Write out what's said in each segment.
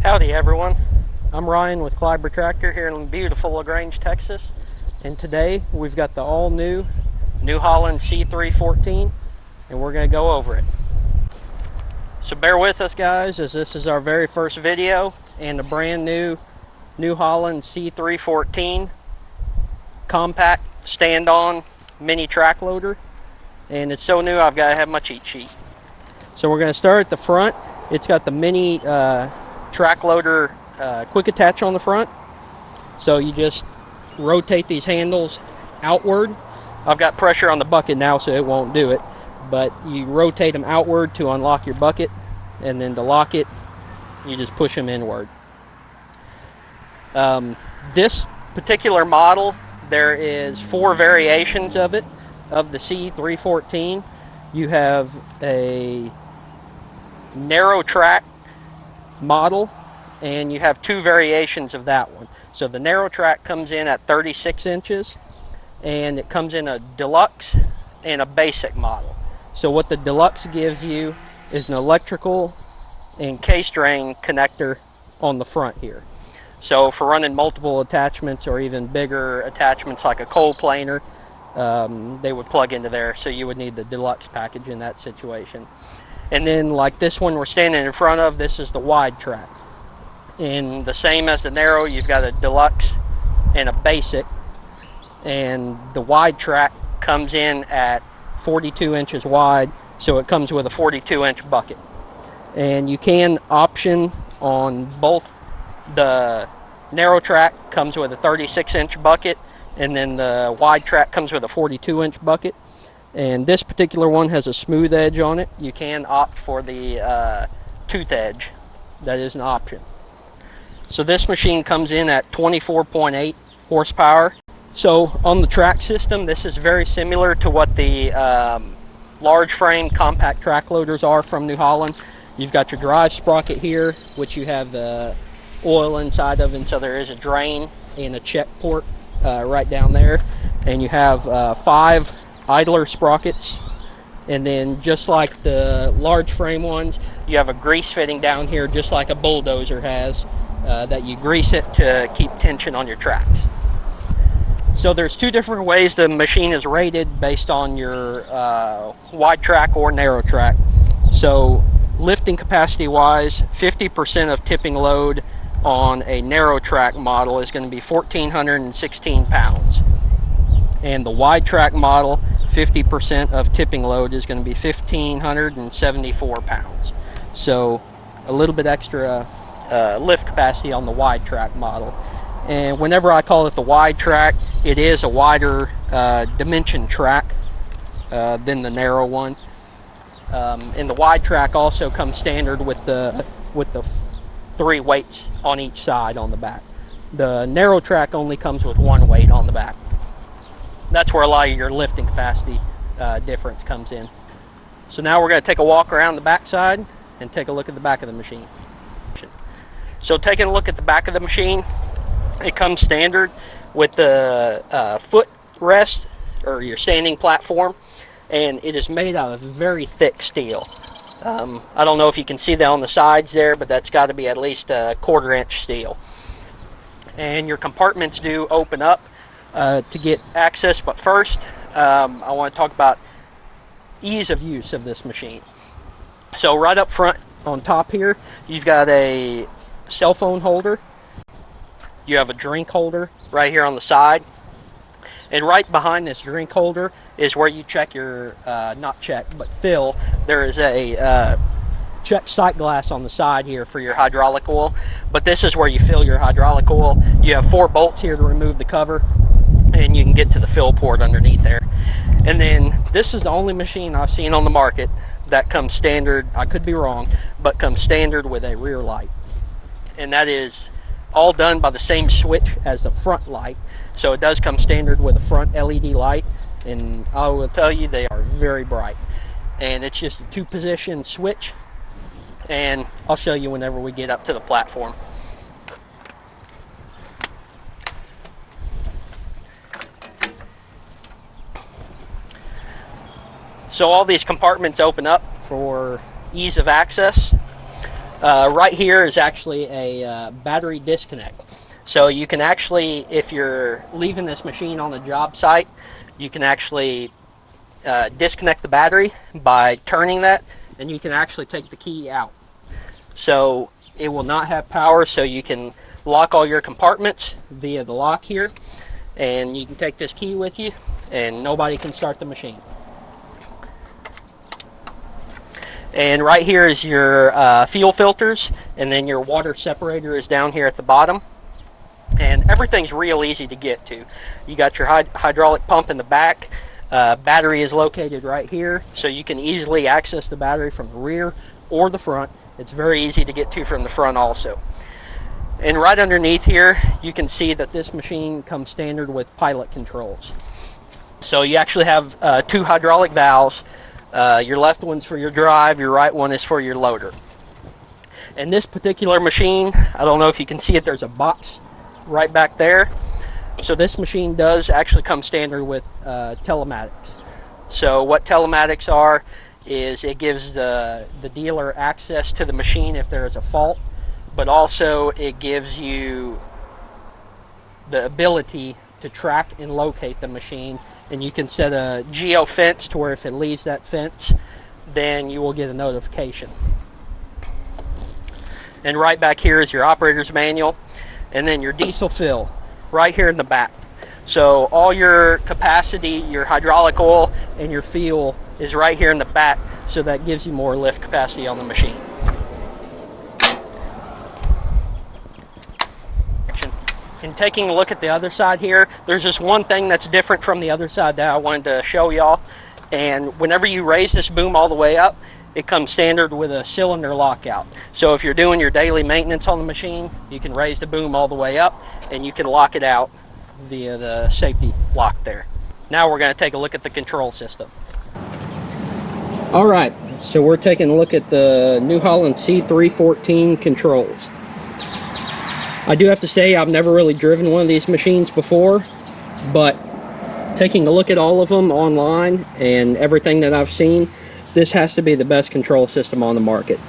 Howdy everyone, I'm Ryan with Clyber Tractor here in beautiful LaGrange, Texas, and today we've got the all-new New Holland C314 and we're going to go over it. So bear with us guys, as this is our very first video and a brand new New Holland C314 compact stand-on mini track loader, and it's so new I've got to have my cheat sheet. So we're going to start at the front. It's got the mini track loader quick attach on the front, so you just rotate these handles outward. I've got pressure on the bucket now so it won't do it, but you rotate them outward to unlock your bucket, and then to lock it you just push them inward. This particular model, there is 4 variations of it, of the C314. You have a narrow track model and you have 2 variations of that one. So the narrow track comes in at 36 inches and it comes in a deluxe and a basic model. So what the deluxe gives you is an electrical and case drain connector on the front here. So for running multiple attachments or even bigger attachments like a coal planer, they would plug into there, so you would need the deluxe package in that situation. And then like this one we're standing in front of, this is the wide track. And the same as the narrow, you've got a deluxe and a basic, and the wide track comes in at 42 inches wide, so it comes with a 42-inch bucket. And you can option on both. The narrow track comes with a 36-inch bucket, and then the wide track comes with a 42-inch bucket. And this particular one has a smooth edge on it. You can opt for the tooth edge. That is an option. So this machine comes in at 24.8 horsepower. So on the track system, this is very similar to what the large frame compact track loaders are from New Holland. You've got your drive sprocket here, which you have the oil inside of, and so there is a drain and a check port right down there. And you have 5 idler sprockets, and then just like the large frame ones, you have a grease fitting down here just like a bulldozer has, that you grease it to keep tension on your tracks. So there's 2 different ways the machine is rated based on your wide track or narrow track. So lifting capacity wise, 50% of tipping load on a narrow track model is going to be 1,416 pounds. And the wide track model, 50% of tipping load is going to be 1,574 pounds. So a little bit extra lift capacity on the wide track model. And whenever I call it the wide track, it is a wider dimension track than the narrow one. And the wide track also comes standard with the 3 weights on each side on the back. The narrow track only comes with 1 weight on the back. That's where a lot of your lifting capacity difference comes in. So now we're going to take a walk around the back side and take a look at the back of the machine. So taking a look at the back of the machine, it comes standard with the foot rest, or your standing platform, and it is made out of very thick steel. I don't know if you can see that on the sides there, but that's got to be at least a 1/4 inch steel. And your compartments do open up to get access, but first I want to talk about ease of use of this machine. So right up front on top here, you've got a cell phone holder. You have a drink holder right here on the side, and right behind this drink holder is where you check your not check but fill. There is a check sight glass on the side here for your hydraulic oil, but this is where you fill your hydraulic oil. You have 4 bolts here to remove the cover, and you can get to the fill port underneath there. And then this is the only machine I've seen on the market that comes standard, I could be wrong, but comes standard with a rear light. And that is all done by the same switch as the front light. So it does come standard with a front LED light, and I will tell you they are very bright. And it's just a 2-position switch, and I'll show you whenever we get up to the platform. So all these compartments open up for ease of access. Right here is actually a battery disconnect. So you can actually, if you're leaving this machine on the job site, you can actually disconnect the battery by turning that, and you can actually take the key out. So it will not have power, so you can lock all your compartments via the lock here, and you can take this key with you and nobody can start the machine. And right here is your fuel filters, and then your water separator is down here at the bottom. And everything's real easy to get to. You got your hydraulic pump in the back. Battery is located right here, so you can easily access the battery from the rear or the front. It's very easy to get to from the front also. And right underneath here, you can see that this machine comes standard with pilot controls. So you actually have 2 hydraulic valves. Your left one's for your drive, your right one is for your loader. And this particular machine, I don't know if you can see it, there's a box right back there. So this machine does actually come standard with telematics. So what telematics are is it gives the dealer access to the machine if there is a fault, but also it gives you the ability to track and locate the machine, and you can set a geo fence to where if it leaves that fence, then you will get a notification. And right back here is your operator's manual, and then your diesel fill right here in the back. So all your capacity, your hydraulic oil, and your fuel is right here in the back, so that gives you more lift capacity on the machine. And taking a look at the other side here, there's just one thing that's different from the other side that I wanted to show y'all. And whenever you raise this boom all the way up, it comes standard with a cylinder lockout. So if you're doing your daily maintenance on the machine, you can raise the boom all the way up and you can lock it out via the safety lock there. Now we're going to take a look at the control system. All right, so we're taking a look at the New Holland C314 controls. I do have to say I've never really driven one of these machines before, but taking a look at all of them online and everything that I've seen, this has to be the best control system on the market.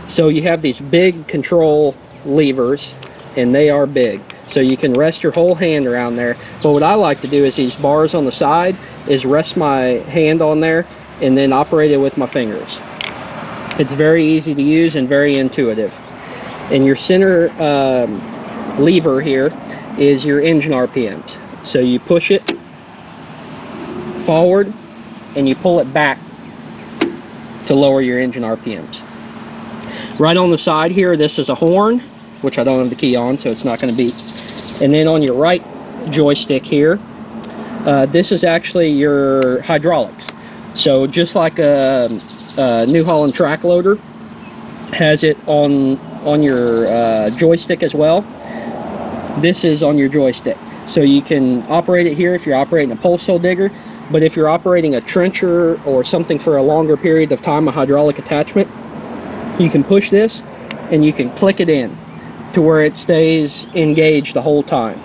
So you have these big control levers, and they are big. So you can rest your whole hand around there. But what I like to do is these bars on the side is rest my hand on there and then operate it with my fingers. It's very easy to use and very intuitive. And your center lever here is your engine RPMs. So you push it forward and you pull it back to lower your engine RPMs. Right on the side here, this is a horn, which I don't have the key on, so it's not going to beep. And then on your right joystick here, this is actually your hydraulics. So just like a New Holland track loader has it on your joystick as well, this is on your joystick. So you can operate it here if you're operating a pulse hole digger, but if you're operating a trencher or something for a longer period of time, a hydraulic attachment, you can push this and you can click it in to where it stays engaged the whole time.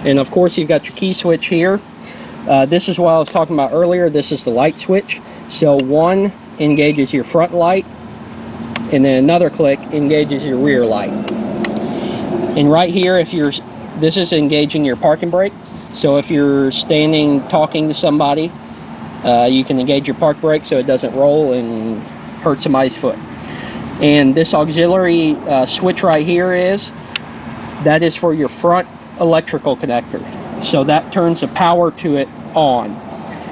And of course you've got your key switch here. This is what I was talking about earlier. This is the light switch. So one engages your front light, and then another click engages your rear light. And right here, this is engaging your parking brake. So if you're standing talking to somebody, you can engage your park brake so it doesn't roll and hurt somebody's foot. And this auxiliary switch right here that is for your front electrical connector. So that turns the power to it on.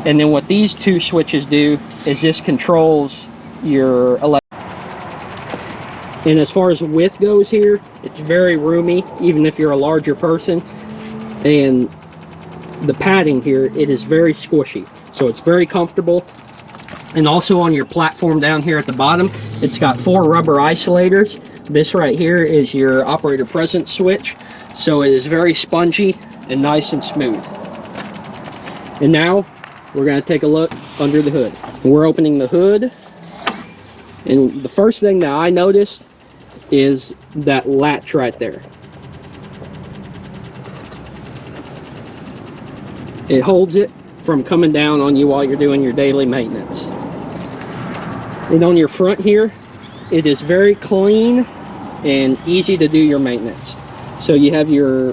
And then what these two switches do is this controls your electric. And as far as width goes here, it's very roomy, even if you're a larger person. And the padding here, it is very squishy. So it's very comfortable. And also on your platform down here at the bottom, it's got 4 rubber isolators. This right here is your operator presence switch. So it is very spongy and nice and smooth. And now we're going to take a look under the hood. We're opening the hood. And the first thing that I noticed is that latch right there. It holds it from coming down on you while you're doing your daily maintenance. And on your front here, it is very clean and easy to do your maintenance. So you have your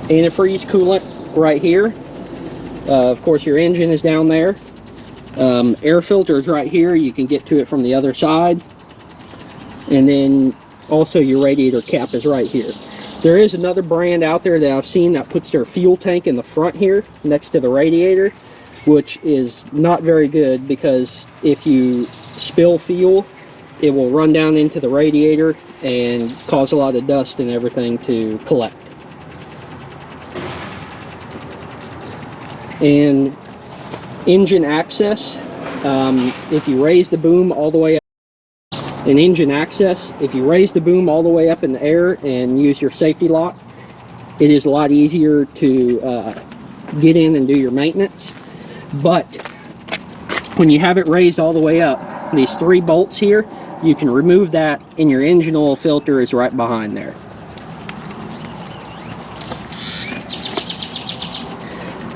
antifreeze coolant right here. Of course, your engine is down there. Air filter is right here. You can get to it from the other side. And then also your radiator cap is right here. There is another brand out there that I've seen that puts their fuel tank in the front here next to the radiator, which is not very good, because if you spill fuel, it will run down into the radiator and cause a lot of dust and everything to collect. And engine access, if you raise the boom all the way up, if you raise the boom all the way up in the air and use your safety lock, it is a lot easier to get in and do your maintenance. But when you have it raised all the way up, these 3 bolts here, you can remove that, and your engine oil filter is right behind there.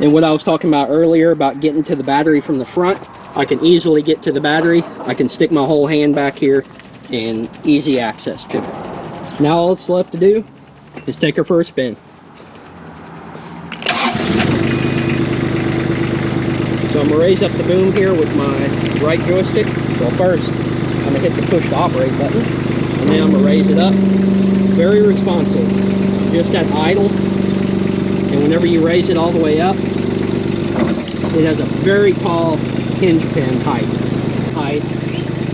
And what I was talking about earlier about getting to the battery from the front, I can easily get to the battery. I can stick my whole hand back here and easy access to it. Now all it's left to do is take her for a spin. So I'm going to raise up the boom here with my right joystick. Well, first I'm going to hit the push to operate button, and then I'm going to raise it up. Very responsive, just at idle. And whenever you raise it all the way up, it has a very tall hinge pin height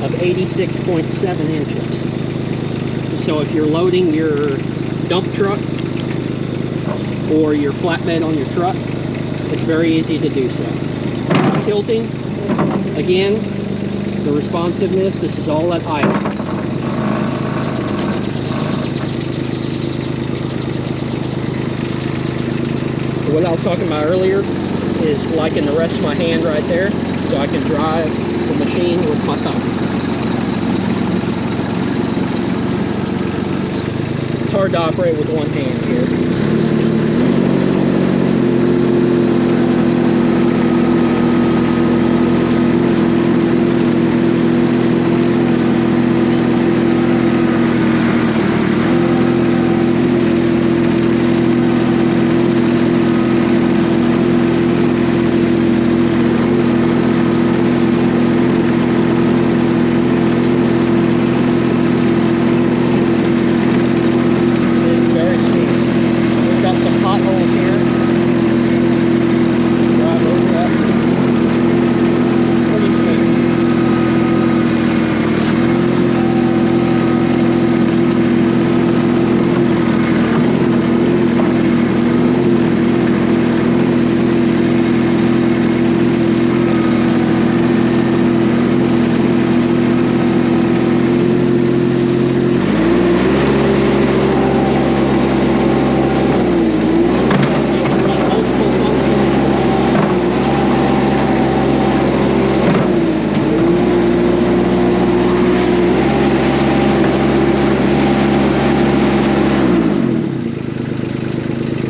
of 86.7 inches. So if you're loading your dump truck or your flatbed on your truck, it's very easy to do so. Tilting, again, the responsiveness, this is all at idle. What I was talking about earlier is liking the rest of my hand right there, so I can drive the machine with my thumb. It's hard to operate with one hand here.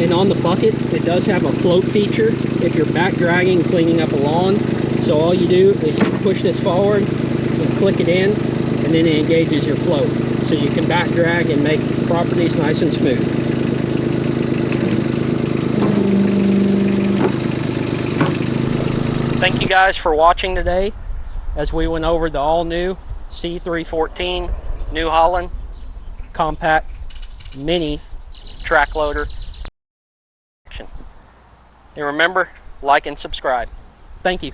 And on the bucket, it does have a float feature if you're back dragging, cleaning up a lawn. So all you do is you push this forward and click it in, and then it engages your float. So you can back drag and make properties nice and smooth. Thank you guys for watching today as we went over the all-new C314 New Holland compact mini track loader. And remember, like and subscribe. Thank you.